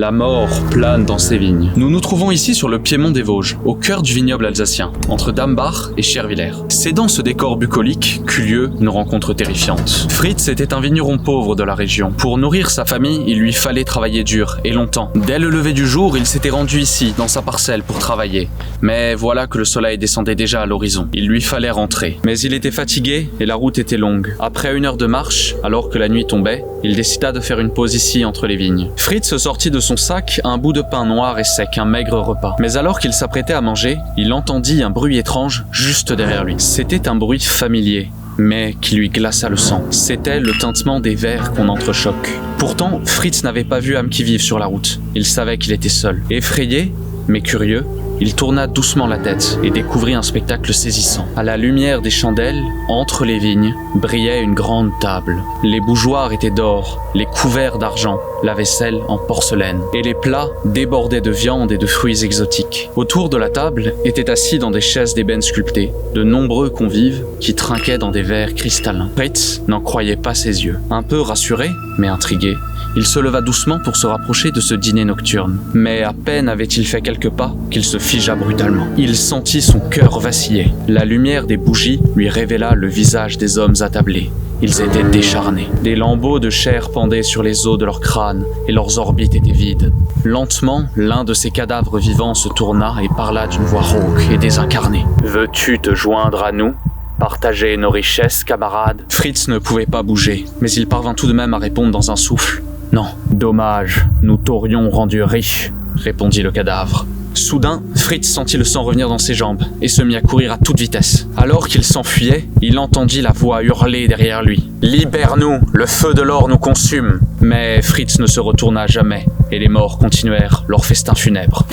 La mort plane dans ces vignes. Nous nous trouvons ici sur le piémont des Vosges, au cœur du vignoble alsacien, entre Dambach et Scherwiller. C'est dans ce décor bucolique qu'eut lieu une rencontre terrifiante. Fritz était un vigneron pauvre de la région. Pour nourrir sa famille, il lui fallait travailler dur et longtemps. Dès le lever du jour, il s'était rendu ici, dans sa parcelle, pour travailler. Mais voilà que le soleil descendait déjà à l'horizon. Il lui fallait rentrer. Mais il était fatigué et la route était longue. Après 1 heure de marche, alors que la nuit tombait, il décida de faire une pause ici entre les vignes. Fritz sortit de son sac un bout de pain noir et sec, un maigre repas. Mais alors qu'il s'apprêtait à manger, il entendit un bruit étrange juste derrière lui. C'était un bruit familier, mais qui lui glaça le sang. C'était le tintement des verres qu'on entrechoque. Pourtant, Fritz n'avait pas vu âme qui vive sur la route. Il savait qu'il était seul. Effrayé, mais curieux, il tourna doucement la tête et découvrit un spectacle saisissant. À la lumière des chandelles, entre les vignes, brillait une grande table. Les bougeoirs étaient d'or, les couverts d'argent, la vaisselle en porcelaine, et les plats débordaient de viande et de fruits exotiques. Autour de la table étaient assis dans des chaises d'ébène sculptées de nombreux convives qui trinquaient dans des verres cristallins. Fritz n'en croyait pas ses yeux. Un peu rassuré, mais intrigué, il se leva doucement pour se rapprocher de ce dîner nocturne. Mais à peine avait-il fait quelques pas qu'il se figea brutalement. Il sentit son cœur vaciller. La lumière des bougies lui révéla le visage des hommes attablés. Ils étaient décharnés. Des lambeaux de chair pendaient sur les os de leur crâne et leurs orbites étaient vides. Lentement, l'un de ces cadavres vivants se tourna et parla d'une voix rauque et désincarnée. « Veux-tu te joindre à nous ? Partager nos richesses, camarades ?» Fritz ne pouvait pas bouger, mais il parvint tout de même à répondre dans un souffle. « Non, dommage, nous t'aurions rendu riche, » répondit le cadavre. Soudain, Fritz sentit le sang revenir dans ses jambes et se mit à courir à toute vitesse. Alors qu'il s'enfuyait, il entendit la voix hurler derrière lui. « Libère-nous, le feu de l'or nous consume !» Mais Fritz ne se retourna jamais et les morts continuèrent leur festin funèbre.